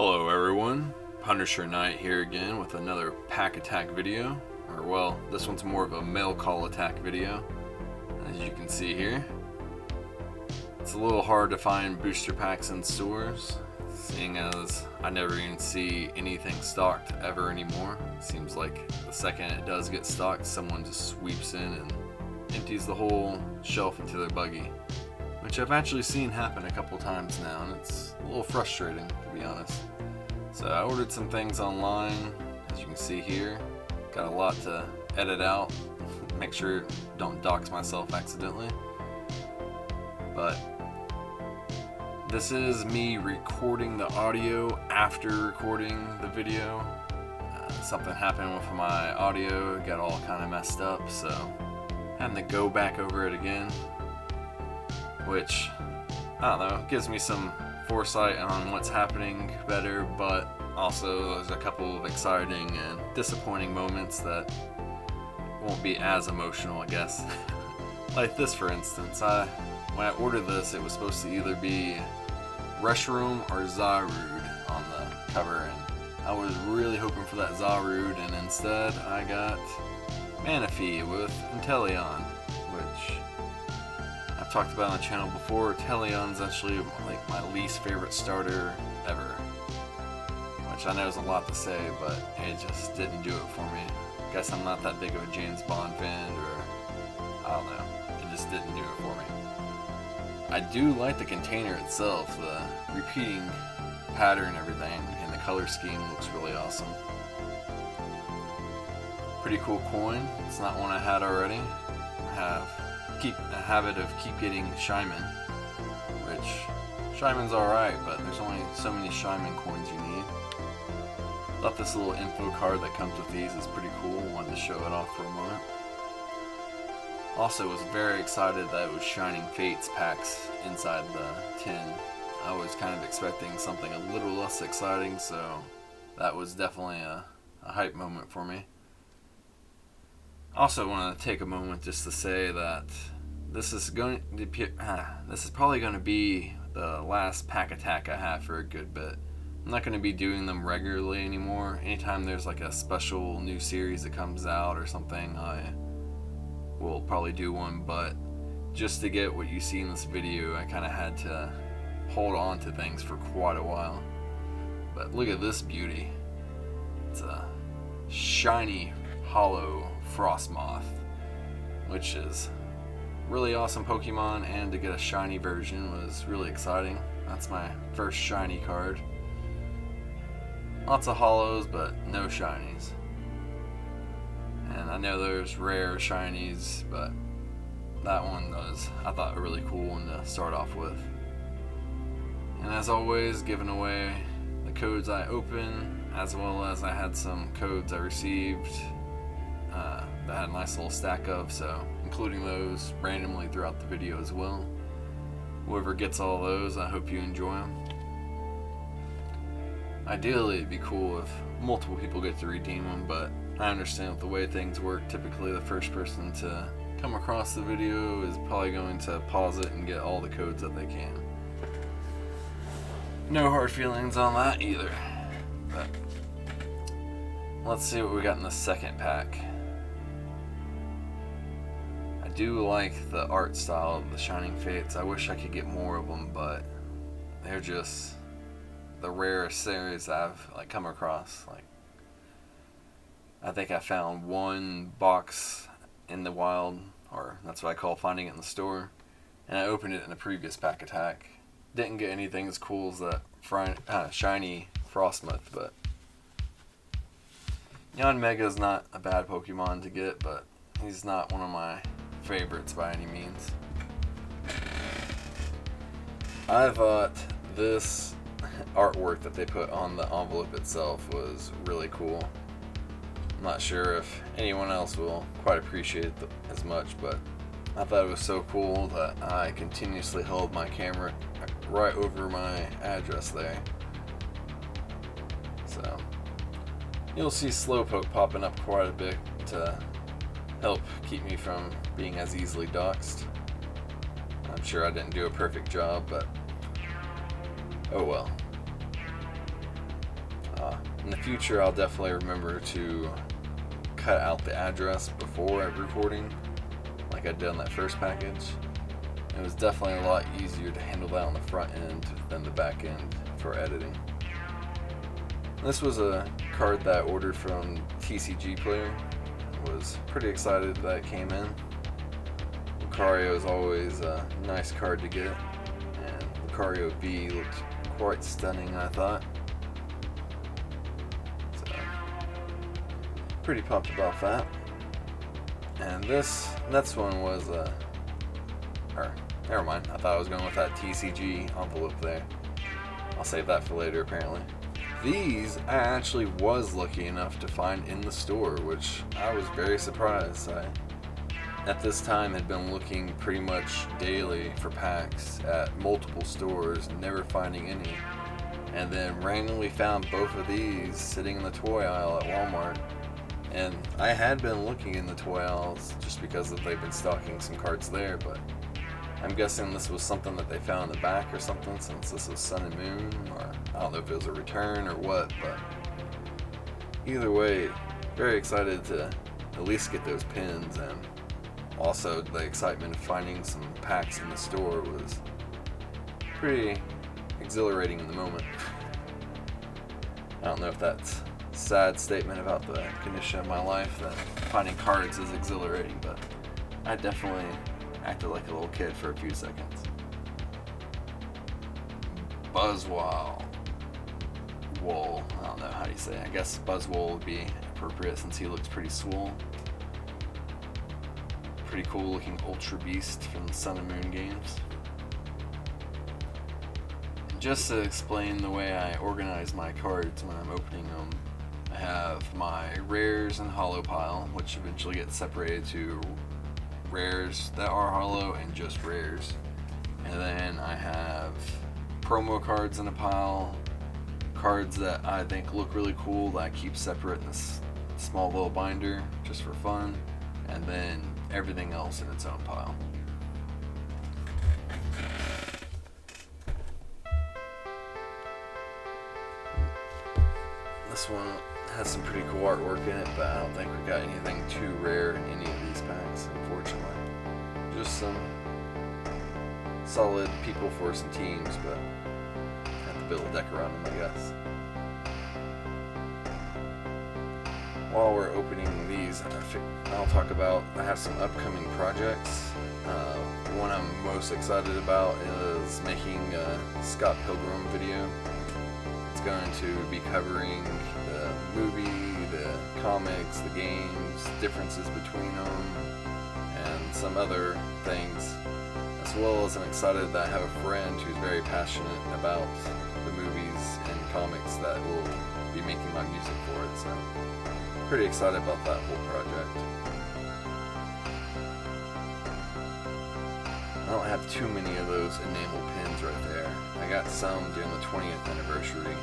Hello everyone, Punisher Knight here again with another pack attack video, or well, this one's more of a mail call attack video, as you can see here. It's a little hard to find booster packs in stores, seeing as I never even see anything stocked ever anymore. It seems like the second it does get stocked, someone just sweeps in and empties the whole shelf into their buggy. Which I've actually seen happen a couple times now, and it's a little frustrating, to be honest. So I ordered some things online, as you can see here. Got a lot to edit out, make sure don't dox myself accidentally. But this is me recording the audio after recording the video. Something happened with my audio, it got all kind of messed up, so having to go back over it again. Which, I don't know, gives me some foresight on what's happening better, but also there's a couple of exciting and disappointing moments that won't be as emotional, I guess. Like this, for instance. When I ordered this, it was supposed to either be Reshiram or Zarude on the cover, and I was really hoping for that Zarude, and instead I got Manaphy with Inteleon, which I've talked about on the channel before. Teleon's actually like my least favorite starter ever, which I know is a lot to say, but it just didn't do it for me. I guess I'm not that big of a James Bond fan, or I don't know, it just didn't do it for me. I do like the container itself, the repeating pattern and everything, and the color scheme looks really awesome. Pretty cool coin. It's not one I had already. I have a habit of keep getting Shyman, which Shyman's alright, but there's only so many Shyman coins you need. Thought this little info card that comes with these is pretty cool. Wanted to show it off for a moment. Also was very excited that it was Shining Fates packs inside the tin. I was kind of expecting something a little less exciting, so that was definitely a hype moment for me. Also want to take a moment just to say that this is probably going to be the last pack attack I have for a good bit. I'm not going to be doing them regularly anymore. Anytime there's like a special new series that comes out or something, I will probably do one, but just to get what you see in this video, I kind of had to hold on to things for quite a while. But look at this beauty. It's a shiny hollow Frostmoth, which is really awesome Pokemon, and to get a shiny version was really exciting. That's my first shiny card. Lots of hollows, but no shinies. And I know there's rare shinies, but that one was, I thought, a really cool one to start off with. And as always, giving away the codes I open, as well as I had some codes I received that I had a nice little stack of, so including those randomly throughout the video as well. Whoever gets all those, I hope you enjoy them. Ideally, it'd be cool if multiple people get to redeem them, but I understand with the way things work, typically the first person to come across the video is probably going to pause it and get all the codes that they can. No hard feelings on that either. But let's see what we got in the second pack. I do like the art style of the Shining Fates. I wish I could get more of them, but they're just the rarest series I've come across. I think I found one box in the wild, or that's what I call finding it in the store, and I opened it in a previous pack attack. Didn't get anything as cool as that shiny Frostmoth, but Yanmega is not a bad Pokemon to get, but he's not one of my favorites by any means. I thought this artwork that they put on the envelope itself was really cool. I'm not sure if anyone else will quite appreciate it as much, but I thought it was so cool that I continuously held my camera right over my address there. So you'll see Slowpoke popping up quite a bit to help keep me from being as easily doxxed. I'm sure I didn't do a perfect job, but oh well. In the future, I'll definitely remember to cut out the address before recording, like I did on that first package. It was definitely a lot easier to handle that on the front end than the back end for editing. This was a card that I ordered from TCG Player. I was pretty excited that it came in. Lucario is always a nice card to get, and Lucario V looked quite stunning, I thought. So, pretty pumped about that. And this next one was never mind, I thought I was going with that TCG envelope there. I'll save that for later, apparently. These I actually was lucky enough to find in the store, which I was very surprised. I, at this time, had been looking pretty much daily for packs at multiple stores, never finding any. And then randomly found both of these sitting in the toy aisle at Walmart. And I had been looking in the toy aisles just because they've been stocking some cards there, but I'm guessing this was something that they found in the back or something, since this was Sun and Moon, or I don't know if it was a return or what, but either way, very excited to at least get those pins, and also the excitement of finding some packs in the store was pretty exhilarating in the moment. I don't know if that's a sad statement about the condition of my life, that finding cards is exhilarating, but I definitely acted like a little kid for a few seconds. Buzzwole. Wool. I don't know how you say it. I guess Buzzwole would be appropriate since he looks pretty swole. Pretty cool looking Ultra Beast from the Sun and Moon games. And just to explain the way I organize my cards when I'm opening them, I have my rares and holo pile, which eventually gets separated to rares that are holo and just rares. And then I have promo cards in a pile, cards that I think look really cool that I keep separate in this small little binder just for fun, and then everything else in its own pile. This one has some pretty cool artwork in it, but I don't think we got anything too rare in any of these packs, unfortunately. Just some solid people for some teams, but have to build a deck around them, I guess. While we're opening these, I'll talk about, I have some upcoming projects. One I'm most excited about is making a Scott Pilgrim video. It's going to be covering the movie, the comics, the games, differences between them, and some other things. As well as I'm excited that I have a friend who's very passionate about the movies and comics that will be making my music for it, so pretty excited about that whole project. I don't have too many of those enamel pins right there. I got some during the 20th anniversary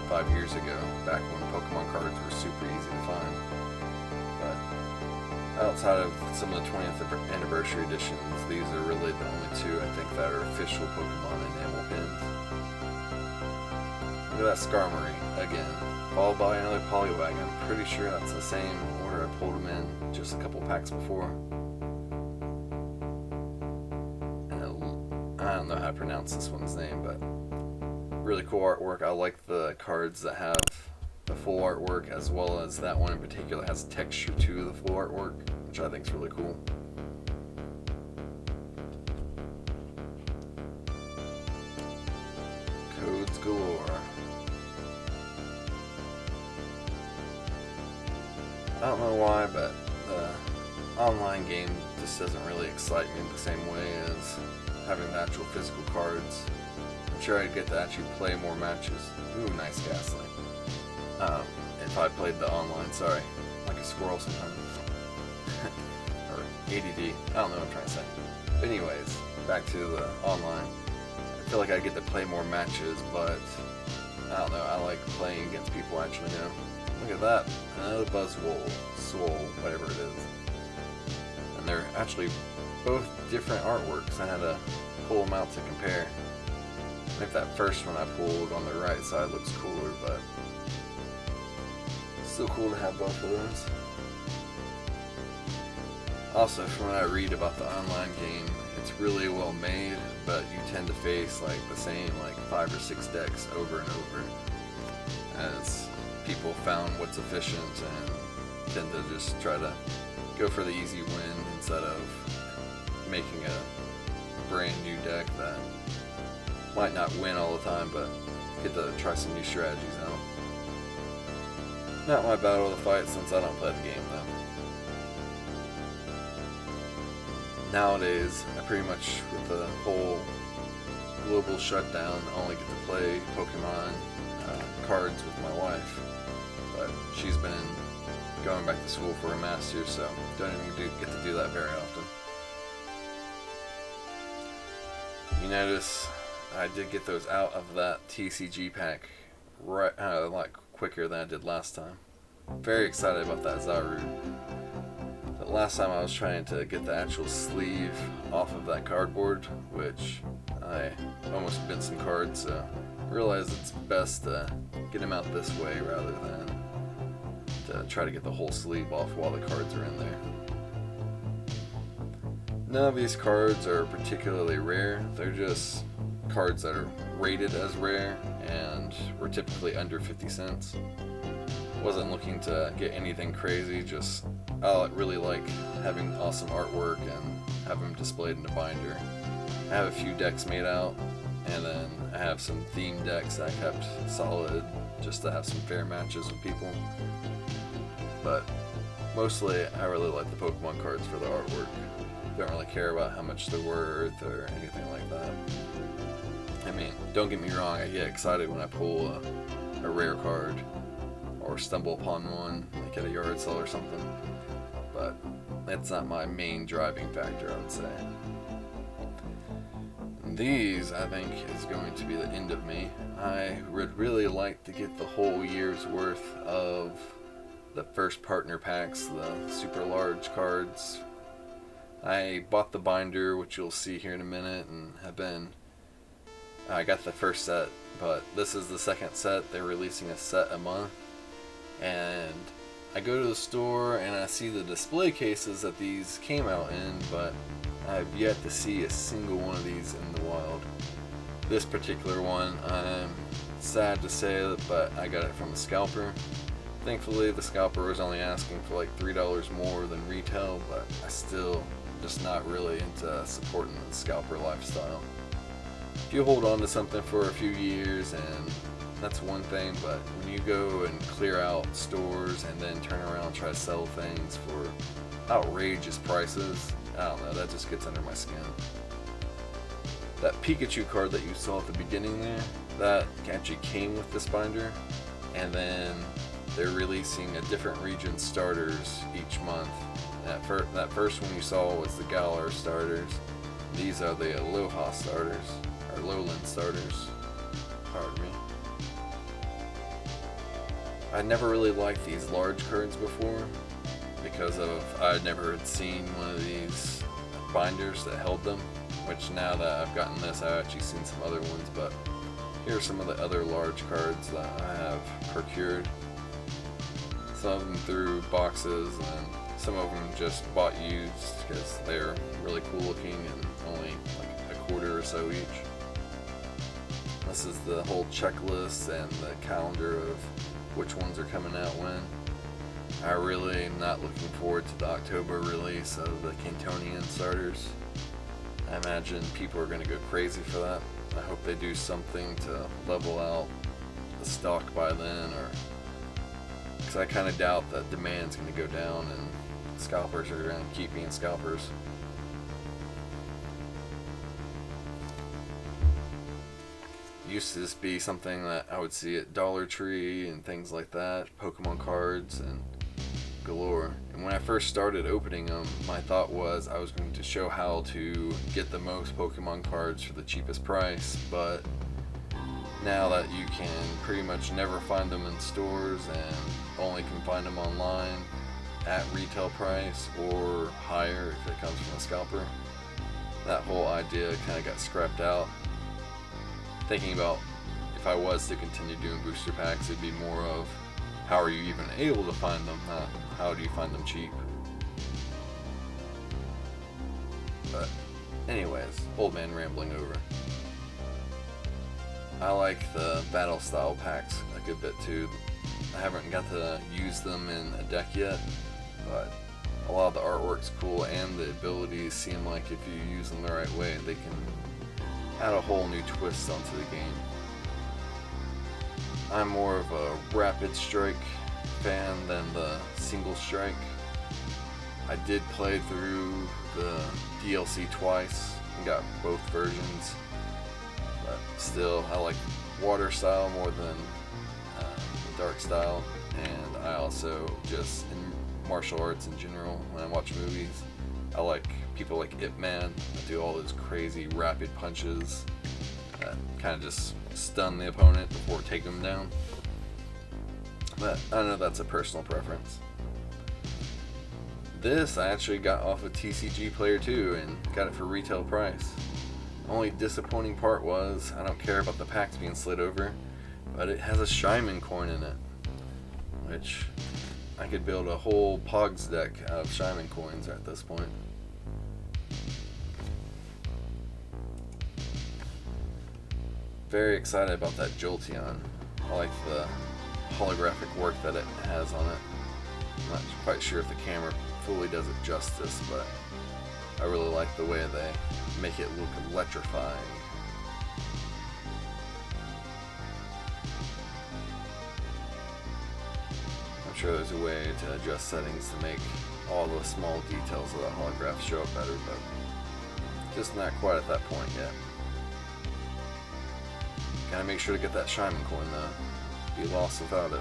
5 years ago, back when Pokemon cards were super easy to find. But outside of some of the 20th anniversary editions, these are really the only two I think that are official Pokemon enamel pins. Look at that Skarmory again, followed by another Poliwag. I'm pretty sure that's the same order I pulled them in just a couple packs before. I don't know how to pronounce this one's name, but really cool artwork. I like the cards that have the full artwork, as well as that one in particular has texture to the full artwork, which I think is really cool. Codes galore. I don't know why, but the online game just doesn't really excite me in the same way as having the actual physical cards. I'm sure I'd get to actually play more matches. Ooh, nice Ghastly. If I played the online, sorry. Like a squirrel sometimes. Or ADD. I don't know what I'm trying to say. But anyways, back to the online. I feel like I get to play more matches, but I don't know, I like playing against people I actually know. Look at that. Another Buzzwole, Swole, whatever it is. And they're actually both different artworks. I had to pull them out to compare. I think that first one I pulled on the right side looks cooler, but Still cool to have both of those. Also, from what I read about the online game, it's really well made, but you tend to face like the same like 5 or 6 decks over and over, as people found what's efficient and tend to just try to go for the easy win instead of making a brand new deck that might not win all the time, but get to try some new strategies out. Not my battle of the fight, since I don't play the game though. Nowadays, I pretty much, with the whole global shutdown, only get to play Pokemon cards with my wife. But she's been going back to school for a master's, so don't even get to do that very often. You notice I did get those out of that TCG pack right a lot quicker than I did last time. Very excited about that Zaru. The last time I was trying to get the actual sleeve off of that cardboard, which I almost bent some cards, so I realized it's best to get them out this way rather than to try to get the whole sleeve off while the cards are in there. None of these cards are particularly rare. They're just cards that are rated as rare and were typically under 50 cents. Wasn't looking to get anything crazy, just I really like having awesome artwork and have them displayed in a binder. I have a few decks made out, and then I have some themed decks that I kept solid just to have some fair matches with people. But mostly I really like the Pokemon cards for the artwork. Don't really care about how much they're worth or anything like that. I mean, don't get me wrong, I get excited when I pull a rare card or stumble upon one like at a yard sale or something, but that's not my main driving factor, I would say. And these, I think, is going to be the end of me. I would really like to get the whole year's worth of the first partner packs, the super large cards. I bought the binder, which you'll see here in a minute, and I got the first set, but this is the second set. They're releasing a set a month, and I go to the store and I see the display cases that these came out in, but I've yet to see a single one of these in the wild. This particular one, I'm sad to say it, but I got it from a scalper. Thankfully, the scalper was only asking for like $3 more than retail, but I still just not really into supporting the scalper lifestyle. If you hold on to something for a few years, and that's one thing, but when you go and clear out stores and then turn around and try to sell things for outrageous prices, I don't know, that just gets under my skin. That Pikachu card that you saw at the beginning there, that actually came with this binder, and then they're releasing a different region starters each month. That first one you saw was the Galar starters. These are the Aloha starters, or Lowland starters, pardon me. I never really liked these large cards before because I never had seen one of these binders that held them, which now that I've gotten this, I've actually seen some other ones, but here are some of the other large cards that I have procured. Some of them through boxes, and some of them just bought used because they're really cool looking and only like a quarter or so each. This is the whole checklist and the calendar of which ones are coming out when. I really am not looking forward to the October release of the Cantonian starters. I imagine people are going to go crazy for that. I hope they do something to level out the stock by then, or because I kind of doubt that demand's going to go down and scalpers are going to keep being scalpers. Used to just be something that I would see at Dollar Tree and things like that, Pokemon cards and galore. And when I first started opening them, my thought was I was going to show how to get the most Pokemon cards for the cheapest price, but now that you can pretty much never find them in stores and only can find them online at retail price or higher if it comes from a scalper, that whole idea kind of got scrapped out. Thinking about if I was to continue doing booster packs, it'd be more of how are you even able to find them? How do you find them cheap? But anyways, old man rambling over. I like the battle style packs a good bit too. I haven't got to use them in a deck yet, but a lot of the artwork's cool, and the abilities seem like if you use them the right way, they can add a whole new twist onto the game. I'm more of a rapid strike fan than the single strike. I did play through the DLC twice and got both versions, but still I like water style more than the dark style, and I also just in martial arts in general, when I watch movies, I like people like Ip Man that do all those crazy rapid punches that kind of just stun the opponent before taking them down. But I know that's a personal preference. This I actually got off of TCG Player 2 and got it for retail price. Only disappointing part was I don't care about the packs being slid over, but it has a Shaman coin in it, which I could build a whole Pogs deck out of Shaman coins at this point. Very excited about that Jolteon. I like the holographic work that it has on it. I'm not quite sure if the camera fully does it justice, but I really like the way they make it look electrifying. I'm sure there's a way to adjust settings to make all the small details of the holograph show up better, but just not quite at that point yet. Gotta make sure to get that Shaman coin though. Be lost without it.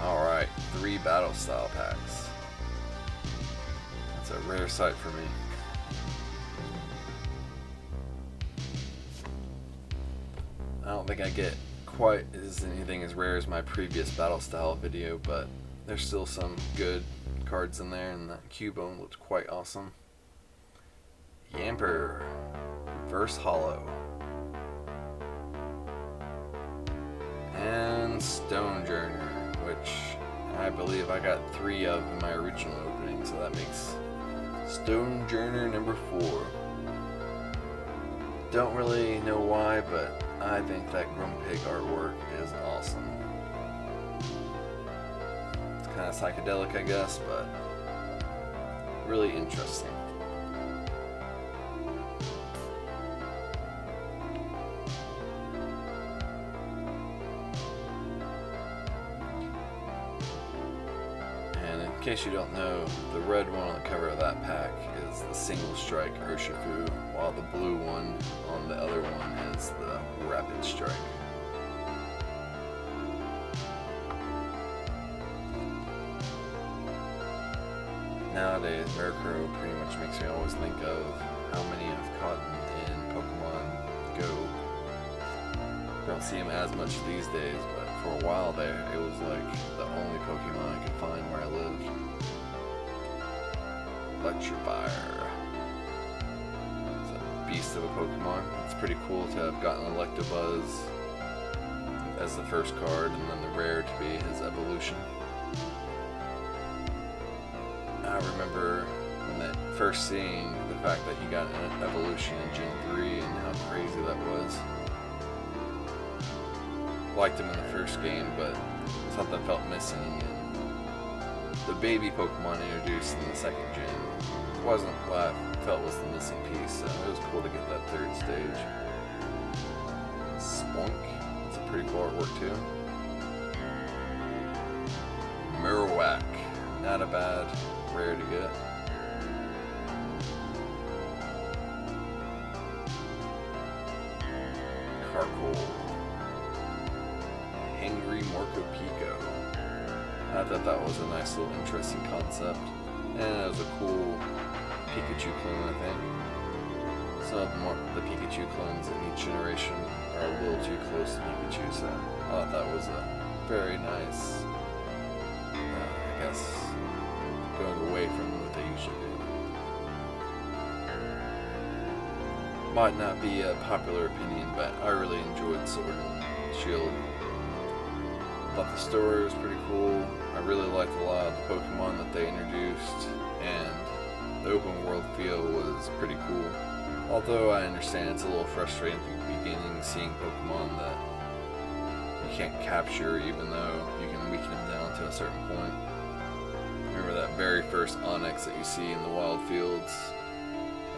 Alright, 3 battle style packs. That's a rare sight for me. I don't think I get quite anything as rare as my previous battle style video, but there's still some good cards in there, and that Cubone looked quite awesome. Yamper, Reverse Hollow, and Stonejourner, which I believe I got 3 of in my original opening, so that makes Stonejourner number 4. Don't really know why, but I think that Grumpig artwork is awesome. It's kind of psychedelic, I guess, but really interesting. In case you don't know, the red one on the cover of that pack is the single strike Urshifu, while the blue one on the other one is the rapid strike. Nowadays, Murkrow pretty much makes me always think of how many I've caught in Pokemon Go. Don't see him as much these days, but for a while there, it was like the only Pokemon I could find where I lived. Electrovire. It's a beast of a Pokemon. It's pretty cool to have gotten Electabuzz as the first card, and then the rare to be his evolution. I remember when that first seeing the fact that he got an evolution in Gen 3 and how crazy that was. Liked him in the first game, but something felt missing, and the baby Pokemon introduced in the second gen wasn't what I felt was the missing piece, so it was cool to get that third stage. Spunk, it's a pretty cool artwork too. Marowak, not a bad rare to get. Carkol. Angry Morcopico. I thought that was a nice little interesting concept, and it was a cool Pikachu clone, I think. Some of the Pikachu clones in each generation are a little too close to Pikachu, so I thought that was a very nice, I guess, going away from what they usually do. Might not be a popular opinion, but I really enjoyed Sword and shield. Thought the story was pretty cool. I really liked a lot of the Pokemon that they introduced, and the open world feel was pretty cool. Although I understand it's a little frustrating at the beginning seeing Pokemon that you can't capture even though you can weaken them down to a certain point. Remember that very first Onix that you see in the wild fields?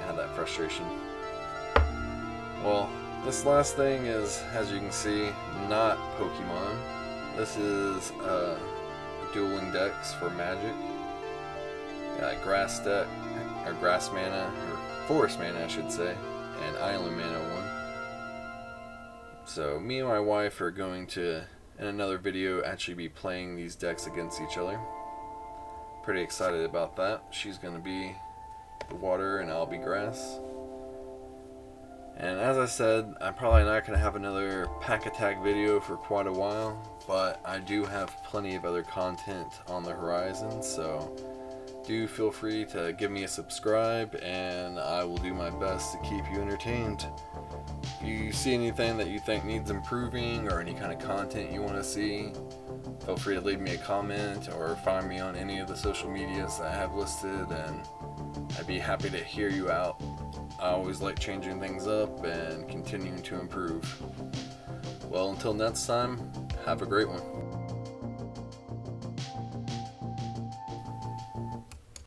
I had that frustration. Well, this last thing is, as you can see, not Pokemon. This is dueling decks for Magic. Got grass deck, or grass mana, or forest mana I should say, and island mana one. So me and my wife are going to, in another video, actually be playing these decks against each other. Pretty excited about that. She's going to be the water and I'll be grass. And as I said, I'm probably not going to have another pack attack video for quite a while, but I do have plenty of other content on the horizon, so do feel free to give me a subscribe and I will do my best to keep you entertained. If you see anything that you think needs improving or any kind of content you want to see, feel free to leave me a comment or find me on any of the social medias that I have listed, and I'd be happy to hear you out. I always like changing things up and continuing to improve. Well, until next time, have a great one.